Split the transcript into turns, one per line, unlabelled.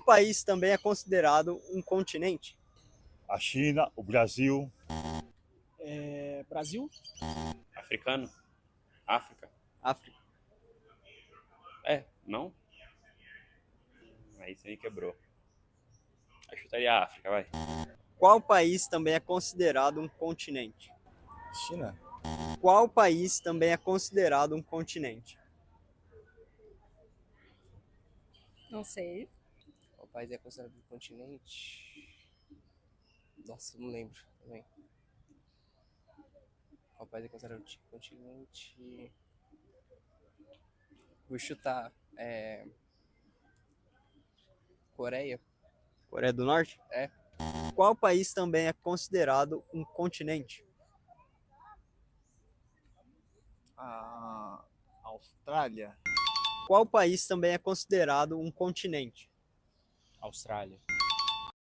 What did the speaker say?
país também é considerado um continente?
A China, o Brasil,
Brasil?
Africano? África?
África.
Não? Aí você me quebrou. Eu chutaria a África, vai.
Qual país também é considerado um continente?
China?
Qual país também é considerado um continente?
Não sei.
Qual país é considerado um continente? Nossa, não lembro também. Qual país é considerado um continente? Vou chutar. Coreia?
Coreia do Norte?
É.
Qual país também é considerado um continente?
A Austrália?
Qual país também é considerado um continente?
Austrália.